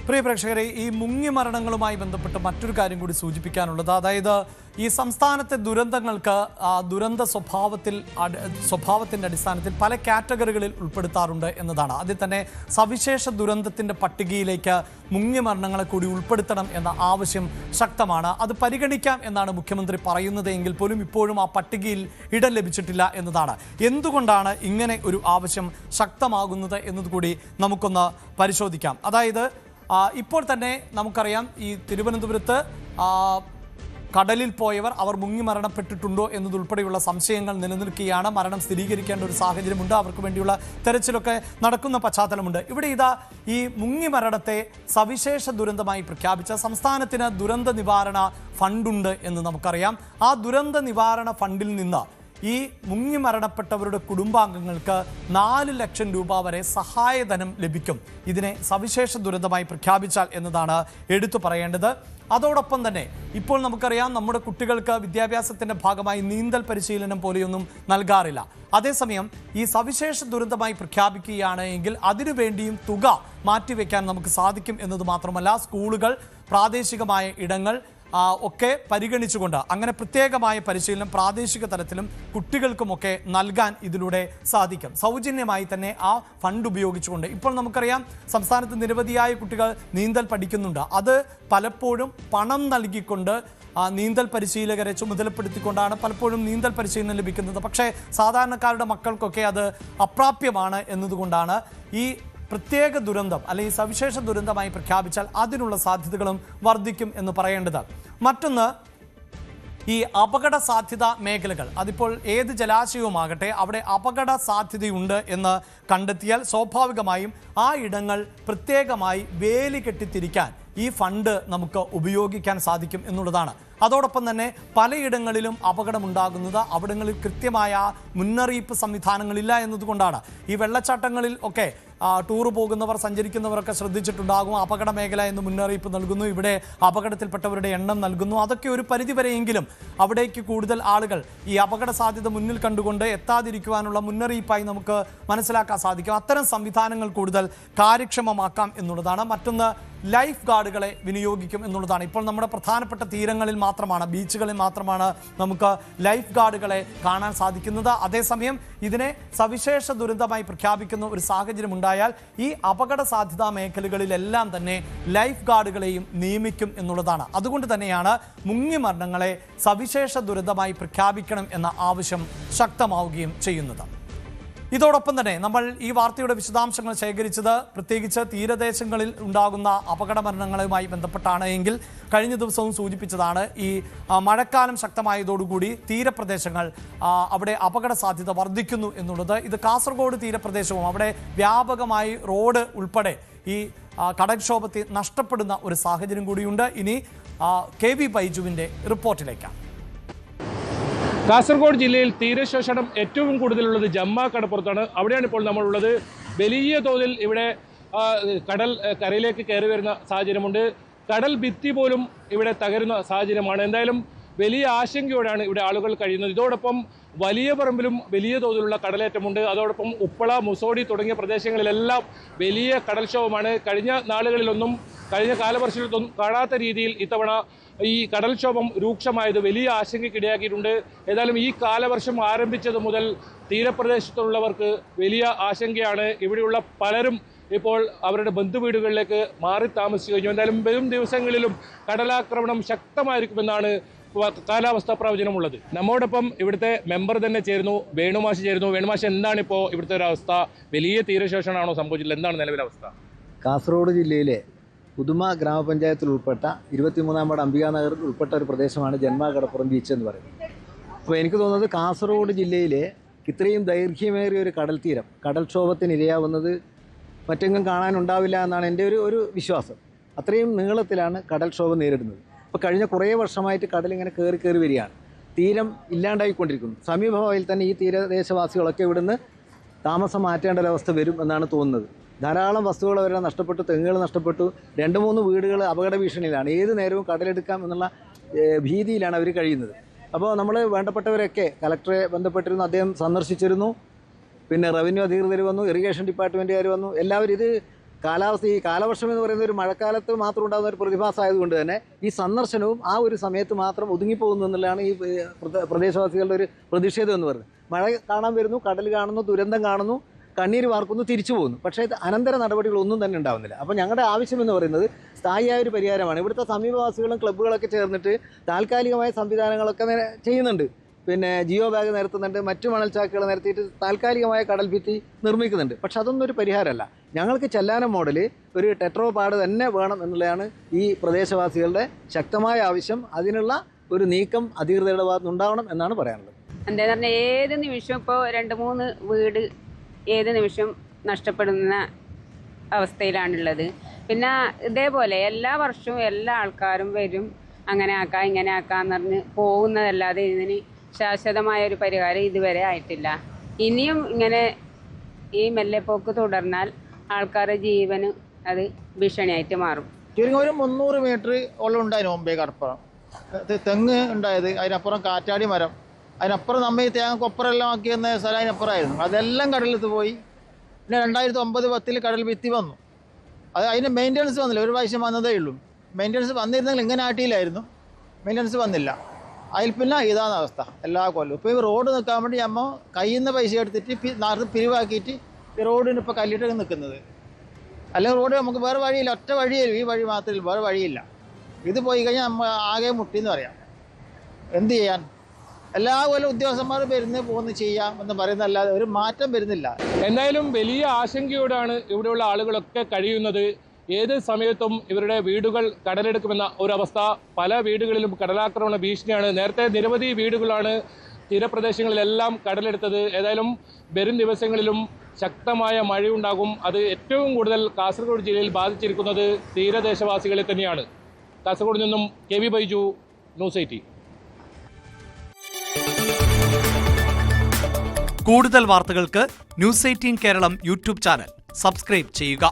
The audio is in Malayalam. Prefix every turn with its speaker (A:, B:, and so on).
A: പ്രിയ പ്രേക്ഷകരെ, ഈ മുങ്ങി മരണങ്ങളുമായി ബന്ധപ്പെട്ട് മറ്റൊരു കാര്യം കൂടി സൂചിപ്പിക്കാനുള്ളത്, അതായത് ഈ സംസ്ഥാനത്തെ ദുരന്തങ്ങൾക്ക് ദുരന്ത സ്വഭാവത്തിൻ്റെ അടിസ്ഥാനത്തിൽ പല കാറ്റഗറികളിൽ ഉൾപ്പെടുത്താറുണ്ട് എന്നതാണ്. അതിൽ തന്നെ സവിശേഷ ദുരന്തത്തിൻ്റെ പട്ടികയിലേക്ക് മുങ്ങി മരണങ്ങളെ കൂടി ഉൾപ്പെടുത്തണം എന്ന ആവശ്യം ശക്തമാണ്. അത് പരിഗണിക്കാം എന്നാണ് മുഖ്യമന്ത്രി പറയുന്നത് എങ്കിൽ പോലും ഇപ്പോഴും ആ പട്ടികയിൽ ഇടം ലഭിച്ചിട്ടില്ല എന്നതാണ്. എന്തുകൊണ്ടാണ് ഇങ്ങനെ ഒരു ആവശ്യം ശക്തമാകുന്നത് എന്നതുകൂടി നമുക്കൊന്ന് പരിശോധിക്കാം. അതായത് ഇപ്പോൾ തന്നെ നമുക്കറിയാം, ഈ തിരുവനന്തപുരത്ത് കടലിൽ പോയവർ അവർ മുങ്ങി മരണപ്പെട്ടിട്ടുണ്ടോ എന്നതുൾപ്പെടെയുള്ള സംശയങ്ങൾ നിലനിൽക്കുകയാണ്. മരണം സ്ഥിരീകരിക്കേണ്ട ഒരു സാഹചര്യമുണ്ട്. അവർക്ക് വേണ്ടിയുള്ള തെരച്ചിലൊക്കെ നടക്കുന്ന പശ്ചാത്തലമുണ്ട്. ഇവിടെ ഈ മുങ്ങി മരണത്തെ സവിശേഷ ദുരന്തമായി പ്രഖ്യാപിച്ച സംസ്ഥാനത്തിന് ദുരന്ത നിവാരണ ഫണ്ടുണ്ട് എന്ന് നമുക്കറിയാം. ആ ദുരന്ത നിവാരണ ഫണ്ടിൽ നിന്ന് ഈ മുങ്ങി മരണപ്പെട്ടവരുടെ കുടുംബാംഗങ്ങൾക്ക് 4 ലക്ഷം രൂപ വരെ സഹായധനം ലഭിക്കും, ഇതിനെ സവിശേഷ ദുരന്തമായി പ്രഖ്യാപിച്ചാൽ എന്നതാണ് എടുത്തു പറയേണ്ടത്. അതോടൊപ്പം തന്നെ ഇപ്പോൾ നമുക്കറിയാം, നമ്മുടെ കുട്ടികൾക്ക് വിദ്യാഭ്യാസത്തിൻ്റെ ഭാഗമായി നീന്തൽ പരിശീലനം പോലെയൊന്നും നൽകാറില്ല. അതേസമയം ഈ സവിശേഷ ദുരന്തമായി പ്രഖ്യാപിക്കുകയാണ് എങ്കിൽ അതിനുവേണ്ടിയും തുക മാറ്റിവെക്കാൻ നമുക്ക് സാധിക്കും എന്നത് മാത്രമല്ല, സ്കൂളുകൾ, പ്രാദേശികമായ ഇടങ്ങൾ ഒക്കെ പരിഗണിച്ചുകൊണ്ട് അങ്ങനെ പ്രത്യേകമായ പരിശീലനം പ്രാദേശിക തലത്തിലും കുട്ടികൾക്കുമൊക്കെ നൽകാൻ ഇതിലൂടെ സാധിക്കും. സൗജന്യമായി തന്നെ ആ ഫണ്ട് ഉപയോഗിച്ചുകൊണ്ട് ഇപ്പോൾ നമുക്കറിയാം, സംസ്ഥാനത്ത് നിരവധിയായ കുട്ടികൾ നീന്തൽ പഠിക്കുന്നുണ്ട്. അത് പലപ്പോഴും പണം നൽകിക്കൊണ്ട് നീന്തൽ പരിശീലകരെ ചുമതലപ്പെടുത്തിക്കൊണ്ടാണ് പലപ്പോഴും നീന്തൽ പരിശീലനം ലഭിക്കുന്നത്. പക്ഷേ സാധാരണക്കാരുടെ മക്കൾക്കൊക്കെ അത് അപ്രാപ്യമാണ് എന്നതുകൊണ്ടാണ് ഈ പ്രത്യേക ദുരന്തം അല്ലെങ്കിൽ സവിശേഷ ദുരന്തമായി പ്രഖ്യാപിച്ചാൽ അതിനുള്ള സാധ്യതകളും വർദ്ധിക്കും എന്ന് പറയേണ്ടത്. മറ്റൊന്ന്, ഈ അപകട സാധ്യത മേഖലകൾ, അതിപ്പോൾ ഏത് ജലാശയവുമാകട്ടെ അവിടെ അപകട സാധ്യതയുണ്ട് എന്ന് കണ്ടെത്തിയാൽ സ്വാഭാവികമായും ആ ഇടങ്ങൾ പ്രത്യേകമായി വേലി കെട്ടിത്തിരിക്കാൻ ഈ ഫണ്ട് നമുക്ക് ഉപയോഗിക്കാൻ സാധിക്കും എന്നുള്ളതാണ്. അതോടൊപ്പം തന്നെ പലയിടങ്ങളിലും അപകടമുണ്ടാകുന്നത് അവിടങ്ങളിൽ കൃത്യമായ മുന്നറിയിപ്പ് സംവിധാനങ്ങളില്ല എന്നതുകൊണ്ടാണ്. ഈ വെള്ളച്ചാട്ടങ്ങളിൽ ഒക്കെ ടൂർ പോകുന്നവർ, സഞ്ചരിക്കുന്നവരൊക്കെ ശ്രദ്ധിച്ചിട്ടുണ്ടാകും. അപകട മേഖല എന്ന് മുന്നറിയിപ്പ് നൽകുന്നു, ഇവിടെ അപകടത്തിൽപ്പെട്ടവരുടെ എണ്ണം നൽകുന്നു. അതൊക്കെ ഒരു പരിധിവരെയെങ്കിലും അവിടേക്ക് കൂടുതൽ ആളുകൾ ഈ അപകട സാധ്യത മുന്നിൽ കണ്ടുകൊണ്ട് എത്താതിരിക്കുവാനുള്ള മുന്നറിയിപ്പായി നമുക്ക് മനസ്സിലാക്കാൻ സാധിക്കും. അത്തരം സംവിധാനങ്ങൾ കൂടുതൽ കാര്യക്ഷമമാക്കാം എന്നുള്ളതാണ്. മറ്റൊന്ന്, ലൈഫ് ഗാർഡുകളെ വിനിയോഗിക്കും എന്നുള്ളതാണ്. ഇപ്പോൾ നമ്മുടെ പ്രധാനപ്പെട്ട തീരങ്ങളിൽ മാത്രമാണ്, ബീച്ചുകളിൽ മാത്രമാണ് നമുക്ക് ലൈഫ് ഗാർഡുകളെ കാണാൻ സാധിക്കുന്നത്. അതേസമയം ഇതിനെ സവിശേഷ ദുരന്തമായി പ്രഖ്യാപിക്കുന്ന ഒരു സാഹചര്യം ഉണ്ടായാൽ ഈ അപകട സാധ്യതാ മേഖലകളിലെല്ലാം തന്നെ ലൈഫ് ഗാർഡുകളെയും നിയമിക്കും എന്നുള്ളതാണ്. അതുകൊണ്ട് തന്നെയാണ് മുങ്ങി മരണങ്ങളെ സവിശേഷ ദുരന്തമായി പ്രഖ്യാപിക്കണം എന്ന ആവശ്യം ശക്തമാവുകയും ചെയ്യുന്നത്. ഇതോടൊപ്പം തന്നെ നമ്മൾ ഈ വാർത്തയുടെ വിശദാംശങ്ങൾ ശേഖരിച്ചത് പ്രത്യേകിച്ച് തീരദേശങ്ങളിൽ ഉണ്ടാകുന്ന അപകട മരണങ്ങളുമായി ബന്ധപ്പെട്ടാണ് എങ്കിൽ കഴിഞ്ഞ ദിവസവും സൂചിപ്പിച്ചതാണ്, ഈ മഴക്കാലം ശക്തമായതോടുകൂടി തീരപ്രദേശങ്ങൾ അവിടെ അപകട സാധ്യത വർദ്ധിക്കുന്നു എന്നുള്ളത്. ഇത് കാസർഗോഡ് തീരപ്രദേശവും അവിടെ വ്യാപകമായി റോഡ് ഉൾപ്പെടെ ഈ കടൽക്ഷോഭത്തിൽ നഷ്ടപ്പെടുന്ന ഒരു സാഹചര്യം കൂടിയുണ്ട്. ഇനി KV ബൈജുവിൻ്റെ റിപ്പോർട്ടിലേക്കാണ്.
B: കാസർഗോഡ് ജില്ലയിൽ തീരശോഷണം ഏറ്റവും കൂടുതലുള്ളത് ജമ്മ കടപ്പുറത്താണ്. അവിടെയാണ് ഇപ്പോൾ നമ്മളുള്ളത്. വലിയ തോതിൽ ഇവിടെ കരയിലേക്ക് കയറി വരുന്ന സാഹചര്യമുണ്ട്. കടൽ ഭിത്തി പോലും ഇവിടെ തകരുന്ന സാഹചര്യമാണ്. എന്തായാലും വലിയ ആശങ്കയോടെയാണ് ഇവിടെ ആളുകൾ കഴിയുന്നത്. ഇതോടൊപ്പം വലിയ പറമ്പിലും വലിയ തോതിലുള്ള കടലേറ്റമുണ്ട്. അതോടൊപ്പം ഉപ്പള, മുസോടി തുടങ്ങിയ പ്രദേശങ്ങളിലെല്ലാം വലിയ കടൽക്ഷോഭമാണ്. കഴിഞ്ഞ നാളുകളിലൊന്നും, കഴിഞ്ഞ കാലവർഷത്തിലൊന്നും കാണാത്ത രീതിയിൽ ഇത്തവണ ഈ കടൽക്ഷോഭം രൂക്ഷമായത് വലിയ ആശങ്കയ്ക്കിടയാക്കിയിട്ടുണ്ട്. ഏതായാലും ഈ കാലവർഷം ആരംഭിച്ചത് മുതൽ തീരപ്രദേശത്തുള്ളവർക്ക് വലിയ ആശങ്കയാണ്. ഇവിടെയുള്ള പലരും ഇപ്പോൾ അവരുടെ ബന്ധുവീടുകളിലേക്ക് മാറി താമസിച്ചു കഴിഞ്ഞു. എന്തായാലും വരും ദിവസങ്ങളിലും കടലാക്രമണം ശക്തമായിരിക്കുമെന്നാണ് കാലാവസ്ഥാ പ്രവചനമുള്ളത്. നമ്മോടൊപ്പം ഇവിടുത്തെ മെമ്പർ തന്നെ ചേരുന്നു, വേണുമാഷ് ചേരുന്നു. വേണുമാഷ്, എന്താണ് ഇപ്പോൾ ഇവിടുത്തെ ഒരു അവസ്ഥ? വലിയ തീരശോഷണമാണോ സംഭവിച്ചിട്ടുള്ളത്? എന്താണ് നിലവിലെ അവസ്ഥ?
C: കാസർഗോഡ് ജില്ലയിലെ പുതുമ ഗ്രാമപഞ്ചായത്തിൽ ഉൾപ്പെട്ട 23-ാം വാർഡ് അംബികാനഗറിൽ ഉൾപ്പെട്ട ഒരു പ്രദേശമാണ് ജന്മ കടപ്പുറം ബീച്ച് എന്ന് പറയുന്നത്. അപ്പോൾ എനിക്ക് തോന്നുന്നത് കാസർഗോഡ് ജില്ലയിലെ ഇത്രയും ദൈർഘ്യമേറിയ ഒരു കടൽ തീരം കടൽക്ഷോഭത്തിന് ഇരയാവുന്നത് മറ്റെങ്ങും കാണാനുണ്ടാവില്ല എന്നാണ് എൻ്റെ ഒരു വിശ്വാസം. അത്രയും നീളത്തിലാണ് കടൽക്ഷോഭം നേരിടുന്നത്. ഇപ്പോൾ കഴിഞ്ഞ കുറേ വർഷമായിട്ട് കടലിങ്ങനെ കയറി വരികയാണ്. തീരം ഇല്ലാണ്ടായിക്കൊണ്ടിരിക്കുന്നു. സമീപഭാവിയിൽ തന്നെ ഈ തീരദേശവാസികളൊക്കെ ഇവിടുന്ന് താമസം മാറ്റേണ്ട ഒരവസ്ഥ വരും എന്നാണ് തോന്നുന്നത്. ധാരാളം വസ്തുക്കൾ അവരെ നഷ്ടപ്പെട്ടു, തെങ്ങുകൾ നഷ്ടപ്പെട്ടു, 2-3 വീടുകൾ അപകട ഭീഷണിയിലാണ്. ഏത് നേരവും കടലെടുക്കാം എന്നുള്ള ഭീതിയിലാണ് അവർ കഴിയുന്നത്. അപ്പോൾ നമ്മൾ വേണ്ടപ്പെട്ടവരൊക്കെ കലക്ടറെ ബന്ധപ്പെട്ടിരുന്നു, അദ്ദേഹം സന്ദർശിച്ചിരുന്നു. പിന്നെ റവന്യൂ അധികൃതർ വന്നു, ഇറിഗേഷൻ ഡിപ്പാർട്ട്മെൻറ്റുകാർ വന്നു. എല്ലാവരും ഇത് ഈ കാലവർഷം എന്ന് പറയുന്ന ഒരു മഴക്കാലത്ത് മാത്രം ഉണ്ടാകുന്ന ഒരു പ്രതിഭാസമായതുകൊണ്ട് തന്നെ ഈ സന്ദർശനവും ആ ഒരു സമയത്ത് മാത്രം ഒതുങ്ങിപ്പോകുന്നു എന്നുള്ളതാണ് ഈ പ്രദേശവാസികളുടെ ഒരു പ്രതിഷേധം എന്ന് പറയുന്നത്. മഴ കാണാൻ വരുന്നു, കടൽ കാണുന്നു, ദുരന്തം കാണുന്നു, കണ്ണീര് വാർക്കുന്നു, തിരിച്ചു പോകുന്നു. പക്ഷേ ഇത് അനന്തര നടപടികളൊന്നും തന്നെ ഉണ്ടാകുന്നില്ല. അപ്പോൾ ഞങ്ങളുടെ ആവശ്യം എന്ന് പറയുന്നത് സ്ഥായിയായ ഒരു പരിഹാരമാണ്. ഇവിടുത്തെ സമീപവാസികളും ക്ലബ്ബുകളൊക്കെ ചേർന്നിട്ട് താൽക്കാലികമായ സംവിധാനങ്ങളൊക്കെ ചെയ്യുന്നുണ്ട്. പിന്നെ ജിയോ ബാഗ് നിരത്തുന്നുണ്ട്, മറ്റു മണൽച്ചാക്കുകൾ നിരത്തിയിട്ട് താൽക്കാലികമായ കടൽ ഭിത്തി നിർമ്മിക്കുന്നുണ്ട്. പക്ഷെ അതൊന്നും ഒരു പരിഹാരമല്ല. ഞങ്ങൾക്ക് ചെല്ലാനം മോഡൽ ഒരു ടെട്രോ പാഡ് തന്നെ വേണം എന്നുള്ളതാണ് ഈ പ്രദേശവാസികളുടെ ശക്തമായ ആവശ്യം. അതിനുള്ള ഒരു നീക്കം അധികൃതരുടെ ഭാഗത്ത് ഉണ്ടാവണം എന്നാണ് പറയാനുള്ളത്.
D: എന്താന്ന് പറഞ്ഞാൽ ഏത് നിമിഷം ഇപ്പോൾ 2-3 വീട് ഏത് നിമിഷം നഷ്ടപ്പെടുന്ന അവസ്ഥയിലാണുള്ളത്. പിന്നെ ഇതേപോലെ എല്ലാ വർഷവും എല്ലാ ആൾക്കാരും വരും, അങ്ങനെ ആക്കാം ഇങ്ങനെ ആക്കാന്ന് പറഞ്ഞ് പോകുന്നതല്ലാതെ ഇതിന് ശാശ്വതമായ ഒരു പരിഹാരം ഇതുവരെ ആയിട്ടില്ല. ഇനിയും ഇങ്ങനെ ഈ മെല്ലെപ്പോക്ക് തുടർന്നാൽ ആൾക്കാരുടെ ജീവന് അത് ഭീഷണിയായിട്ട് മാറും.
E: ചുരുങ്ങി ഒരു 300 മീറ്റർ ഉള്ള ഉണ്ടായിരുന്നു മുമ്പേ കടപ്പുറം തെങ്ങ് ഉണ്ടായത്. അതിനപ്പുറം കാറ്റാടി മരം, അതിനപ്പുറം നമ്മൾ ഈ തേങ്ങ കൊപ്പറെല്ലാം ആക്കിയെന്ന സ്ഥലം അതിനപ്പുറമായിരുന്നു. അതെല്ലാം കടലിൽ പോയി. പിന്നെ 2009-10 കടൽ ഭിത്തി വന്നു. അതിന് മെയിൻ്റനൻസ് വന്നില്ല. ഒരു പ്രാവശ്യം വന്നതേ ഉള്ളൂ. മെയിൻ്റനൻസ് വന്നിരുന്നെങ്കിൽ ഇങ്ങനെ ആട്ടിയില്ലായിരുന്നു. മെയിൻ്റനൻസ് വന്നില്ല. അതിൽ പിന്നെ ഇതാണ് അവസ്ഥ എല്ലാ കൊല്ലവും. ഇപ്പോൾ ഈ റോഡ് നിൽക്കാൻ വേണ്ടി നമ്മൾ കയ്യിൽ നിന്ന് പൈസ എടുത്തിട്ട് നാട്ടിൽ പിരിവാക്കിയിട്ട് ഈ റോഡിന് ഇപ്പോൾ കല്ലിട്ടൊക്കെ നിൽക്കുന്നത്. അല്ലെങ്കിൽ റോഡ് നമുക്ക് വേറെ വഴിയില്ല, ഒറ്റ വഴിയല്ല, ഈ വഴി മാത്രമേ വേറെ വഴിയില്ല. ഇത് പോയി കഴിഞ്ഞാൽ നമ്മൾ ആകെ മുട്ടിയെന്ന് പറയാം. എന്ത് ചെയ്യാൻ? എല്ലാ കൊല്ലം ഉദ്യോഗസ്ഥന്മാർ പോകുന്നു ചെയ്യാം എന്ന് പറയുന്നതല്ലാതെ ഒരു മാറ്റം വരുന്നില്ല.
B: എന്തായാലും വലിയ ആശങ്കയോടാണ് ഇവിടെയുള്ള ആളുകളൊക്കെ കഴിയുന്നത്. ഏത് സമയത്തും ഇവരുടെ വീടുകൾ കടലെടുക്കുമെന്ന ഒരവസ്ഥ. പല വീടുകളിലും കടലാക്രമണ ഭീഷണിയാണ്. നേരത്തെ നിരവധി വീടുകളാണ് തീരപ്രദേശങ്ങളിലെല്ലാം കടലെടുത്തത്. ഏതായാലും വരും ദിവസങ്ങളിലും ശക്തമായ മഴയുണ്ടാകും. അത് ഏറ്റവും കൂടുതൽ കാസർഗോഡ് ജില്ലയിൽ ബാധിച്ചിരിക്കുന്നത് തീരദേശവാസികളെ തന്നെയാണ്. കാസർഗോഡ് നിന്നും KV ബൈജു, ന്യൂസ് 18.
A: കൂടുതൽ വാർത്തകൾക്ക് news 18 Keralam YouTube channel subscribe ചെയ്യുക.